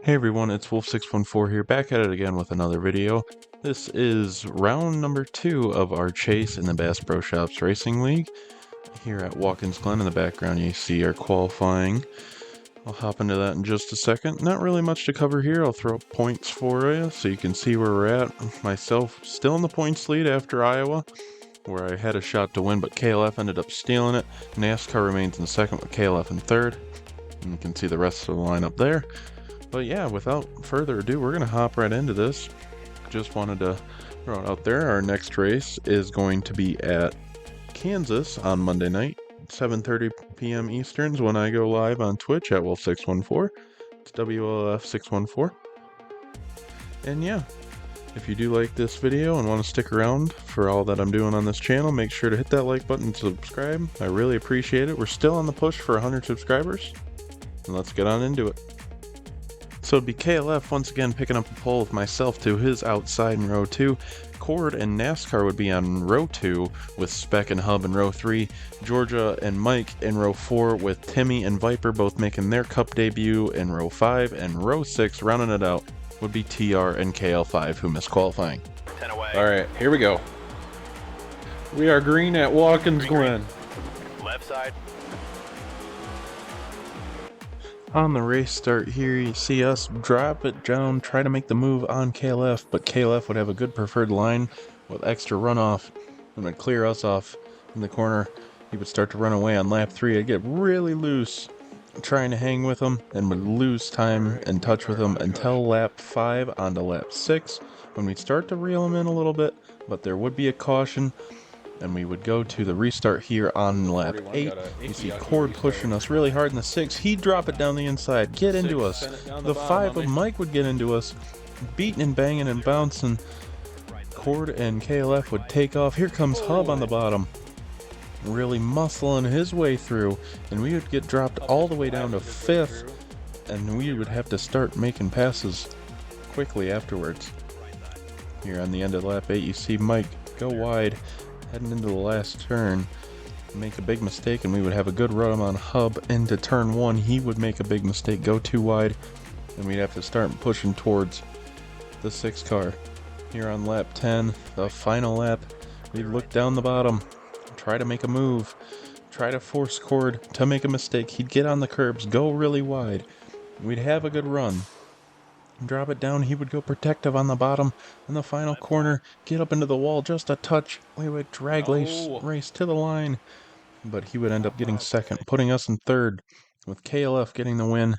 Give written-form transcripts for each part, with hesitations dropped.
Hey everyone, it's Wolf614 here, back at it again with another video. This is round number 2 of our chase in the Bass Pro Shops Racing League. Here at Watkins Glen in the background you see our qualifying. I'll hop into that in just a second. Not really much to cover here. I'll throw up points for you so you can see where we're at. Myself still in the points lead after Iowa, where I had a shot to win, but KLF ended up stealing it. NASCAR remains in second with KLF in third. And you can see the rest of the lineup there. But yeah, without further ado, we're going to hop right into this. Just wanted to throw it out there. Our next race is going to be at Kansas on Monday night, 7:30 p.m. Easterns when I go live on Twitch at Wolf614. It's WLF614. And yeah, if you do like this video and want to stick around for all that I'm doing on this channel, make sure to hit that like button and subscribe. I really appreciate it. We're still on the push for 100 subscribers. And let's get on into it. So it'd be KLF once again picking up the pole with myself to his outside in row 2. Cord and NASCAR would be on row 2 with Spec and Hub in row 3. Georgia and Mike in row 4 with Timmy and Viper both making their cup debut in row 5. And row 6, rounding it out, would be TR and KL5 who missed qualifying. 10 away. Alright, here we go. We are green at Watkins Glen. Left side. On the race start here, you see us drop it down, try to make the move on KLF, but KLF would have a good preferred line with extra runoff and would clear us off in the corner. He would start to run away on lap 3. I'd get really loose trying to hang with him and would lose time and touch with him until lap 5 onto lap 6 when we'd start to reel him in a little bit, but there would be a caution. And we would go to the restart here on lap 8. You see Cord pushing us really hard in the 6. He'd drop it down the inside, get into us. The 5 of Mike would get into us, beating and banging and bouncing. Cord and KLF would take off. Here comes Hub on the bottom, really muscling his way through. And we would get dropped all the way down to 5th. And we would have to start making passes quickly afterwards. Here on the end of lap 8, you see Mike go wide, heading into the last turn, make a big mistake, and we would have a good run on Hub into turn 1. He would make a big mistake, go too wide, and we'd have to start pushing towards the 6 car. Here on lap 10, the final lap, we'd look down the bottom, try to make a move, try to force Cord to make a mistake. He'd get on the curbs, go really wide. We'd have a good run. Drop it down, he would go protective on the bottom in the final corner, get up into the wall just a touch. We would drag race to the line, but he would end up getting second, putting us in third with KLF getting the win.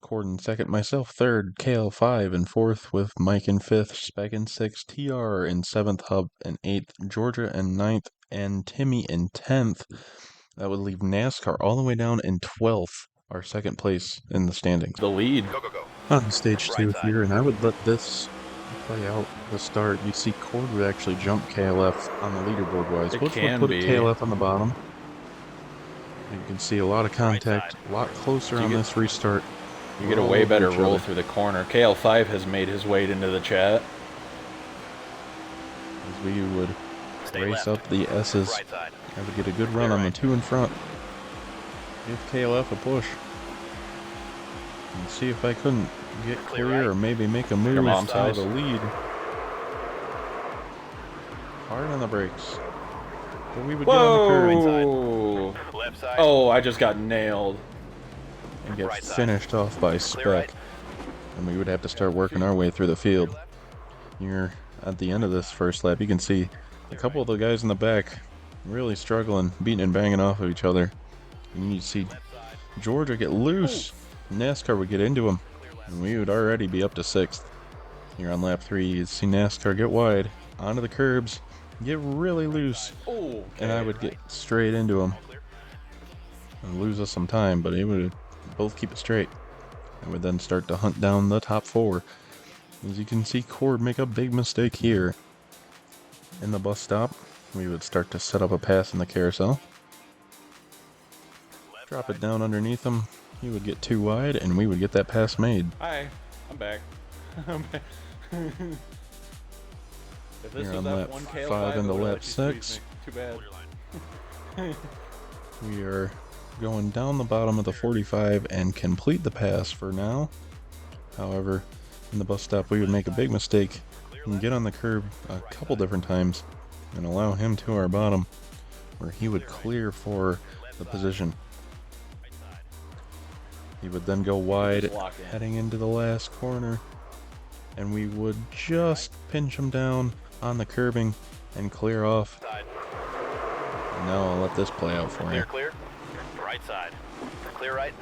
Cord in second, myself third, KL5 in fourth with Mike in fifth, Spec in sixth, TR in seventh, Hub in eighth, Georgia in ninth, and Timmy in 10th. That would leave NASCAR all the way down in 12th, our second place in the standings. The lead. Go, go, go. On stage 2 here, and I would let this play out the start. You see Cord would actually jump KLF on the leaderboard wise, which would put KLF on the bottom. You can see a lot of contact, a lot closer on this restart. You get a way better roll through the corner. KL5 has made his way into the chat. As we would race up the S's, I would get a good run on the 2 in front. Give KLF a push. And see if I couldn't get clear or maybe make a move out of the lead. Hard on the brakes. But we would get on the curve. Left side. Oh, I just got nailed. And get finished off by Spec. And we would have to start working our way through the field. Here at the end of this first lap, you can see a couple of the guys in the back really struggling, beating and banging off of each other. And you see Georgia get loose. NASCAR would get into him, and we would already be up to 6th. Here on lap 3, you'd see NASCAR get wide, onto the curbs, get really loose, and I would get straight into him. And lose us some time, but he would both keep it straight. And would then start to hunt down the top 4. As you can see, Cord make a big mistake here. In the bus stop, we would start to set up a pass in the carousel. Drop it down underneath him. He would get too wide, and we would get that pass made. Hi, I'm back. I'm back. If this Here was on that lap one KL5, 5 into I would've lap let you squeeze 6. me. Too bad. We are going down the bottom of the 45 and complete the pass for now. However, in the bus stop, we would make a big mistake and get on the curb a couple different times and allow him to our bottom, where he would clear for the position. He would then go wide, heading into the last corner, and we would just pinch him down on the curbing and clear off. And now I'll let this play out for you. Clear. Right side. Clear right.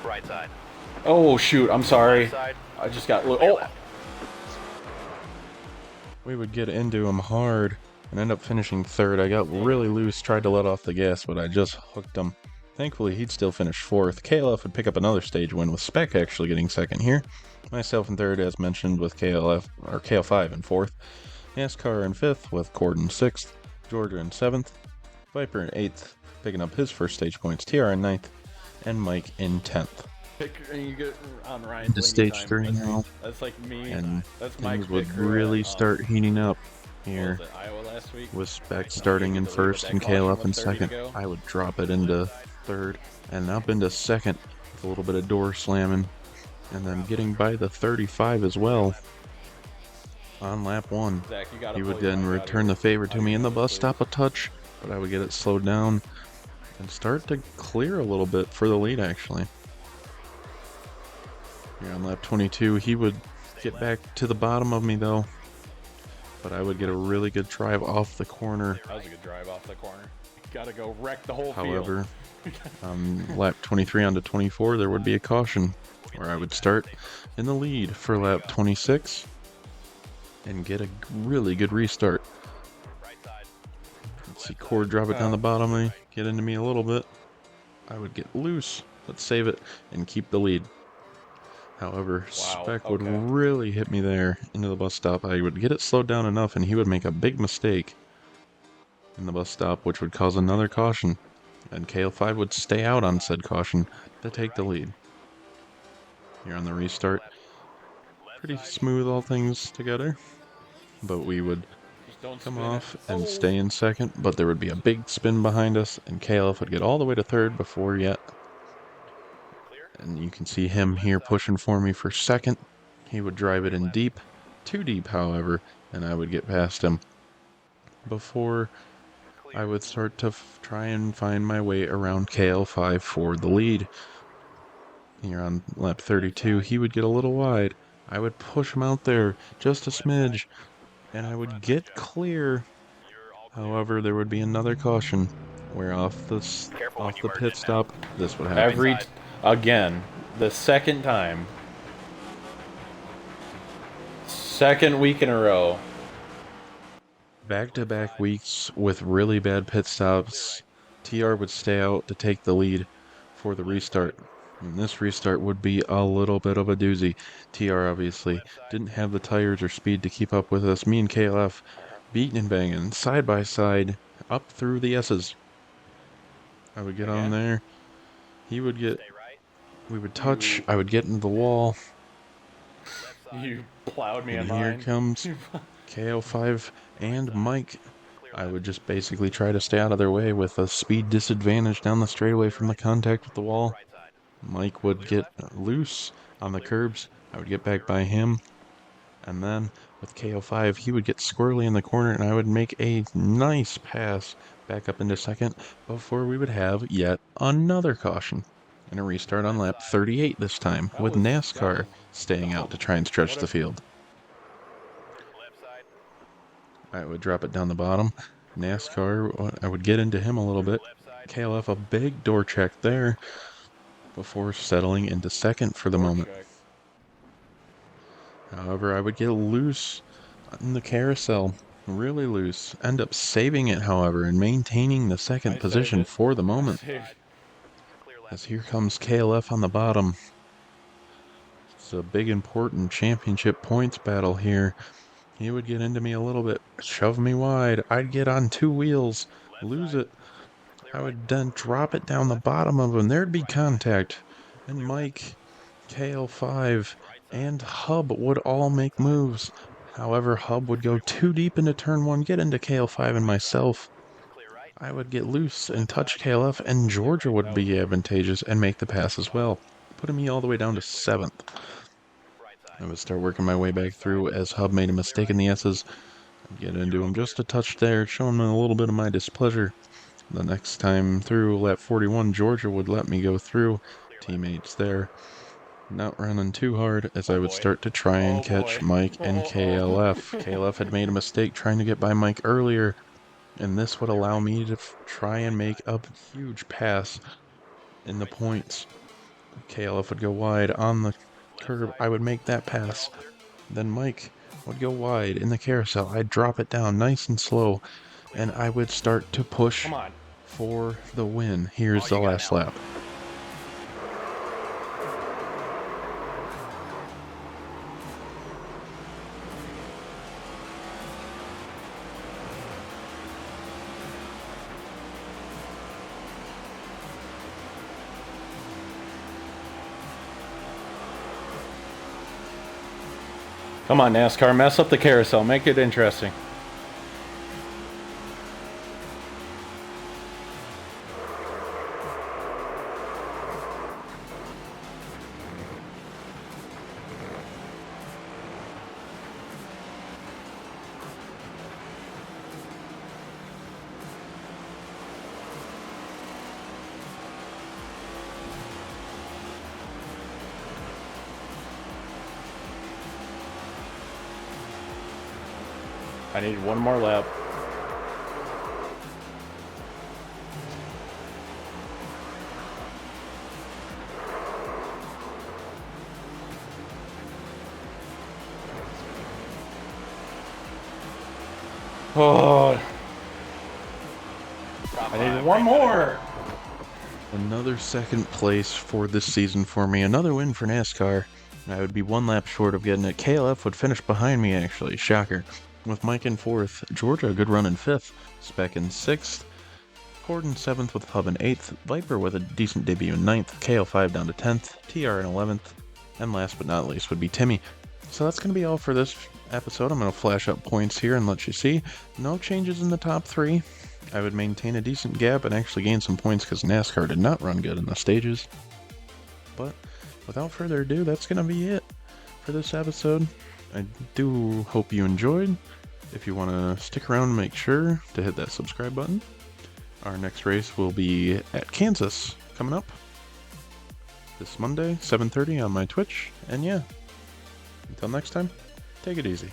Right side. Oh shoot, I'm sorry. I just got We would get into him hard and end up finishing third. I got really loose, tried to let off the gas, but I just hooked him. Thankfully, he'd still finish fourth. KLF would pick up another stage win, with Spec actually getting second here. Myself in third, as mentioned, with KL5 in fourth. NASCAR in fifth, with Cord in sixth. Georgia in seventh. Viper in eighth, picking up his first stage points. TR in ninth, and Mike in 10th. And you get on Ryan Into stage 3 now. That's like me. And that's things would really start heating up here. Iowa last week? With Spec starting in first and KLF in second. I would drop it into third and up into second with a little bit of door slamming, and then getting by the 35 as well on lap 1. He would then return the favor to me in the bus stop a touch, but I would get it slowed down and start to clear a little bit for the lead actually. Here on lap 22, he would get back to the bottom of me though, but I would get a really good drive off the corner. That was a good drive off the corner. Gotta go wreck the whole However, lap 23 onto 24, there would be a caution where I would start in the lead for lap 26 and get a really good restart. Let's see, Cord drop it down the bottom of me, get into me a little bit. I would get loose, let's save it, and keep the lead. However, Spec would really hit me there into the bus stop. I would get it slowed down enough and he would make a big mistake in the bus stop, which would cause another caution. And KL5 would stay out on said caution to take the lead. Here on the restart, pretty smooth all things together. But we would come off and stay in second, but there would be a big spin behind us and KLF would get all the way to third before yet. And you can see him here pushing for me for second. He would drive it in deep, too deep however, and I would get past him before I would start to try and find my way around KL5 for the lead. Here on lap 32, he would get a little wide. I would push him out there just a smidge, and I would get clear. However, there would be another caution where off the pit stop, this would happen. Again, the second time. Second week in a row. Back-to-back weeks with really bad pit stops. TR would stay out to take the lead for the restart. And this restart would be a little bit of a doozy. TR obviously didn't have the tires or speed to keep up with us. Me and KLF beating and banging side by side up through the S's. I would get on there. He would get... We would touch. I would get into the wall. You plowed me and on here mine. Comes KO5 and Mike. I would just basically try to stay out of their way with a speed disadvantage down the straightaway from the contact with the wall. Mike would get loose on the curbs. I would get back by him. And then with KO5, he would get squirrely in the corner and I would make a nice pass back up into second before we would have yet another caution. And a restart on lap 38 this time, with NASCAR staying out to try and stretch the field. I would drop it down the bottom. NASCAR, I would get into him a little bit. KLF a big door check there before settling into second for the moment. However, I would get loose in the carousel, really loose. End up saving it, however, and maintaining the second position for the moment. As here comes KLF on the bottom. It's a big important championship points battle here. He would get into me a little bit, shove me wide. I'd get on two wheels, lose it. I would then drop it down the bottom of him. There'd be contact. And Mike, KL5, and Hub would all make moves. However, Hub would go too deep into turn 1, get into KL5 and myself. I would get loose and touch KLF, and Georgia would be advantageous and make the pass as well. putting me all the way down to 7th. I would start working my way back through as Hub made a mistake in the S's. I'd get into him just a touch there, showing him a little bit of my displeasure. The next time through, lap 41, Georgia would let me go through. Teammates there. Not running too hard as I would start to try and catch Mike and KLF. KLF had made a mistake trying to get by Mike earlier, and this would allow me to try and make a huge pass in the points. KLF would go wide on the curb. I would make that pass. Then Mike would go wide in the carousel. I'd drop it down nice and slow, and I would start to push for the win. Here's the last lap. Come on, NASCAR, mess up the carousel, make it interesting. I need one more lap. Oh, I need one more. Another second place for this season for me. Another win for NASCAR. I would be one lap short of getting it. KLF would finish behind me, actually. Shocker. With Mike in 4th, Georgia a good run in 5th, Spec in 6th, Cord in 7th with Hub in 8th, Viper with a decent debut in 9th, KL5 down to 10th, TR in 11th, and last but not least would be Timmy. So that's going to be all for this episode. I'm going to flash up points here and let you see. No changes in the top 3. I would maintain a decent gap and actually gain some points because NASCAR did not run good in the stages. But without further ado, that's going to be it for this episode. I do hope you enjoyed. If you want to stick around, make sure to hit that subscribe button. Our next race will be at Kansas coming up this Monday, 7:30 on my Twitch. And yeah, until next time, take it easy.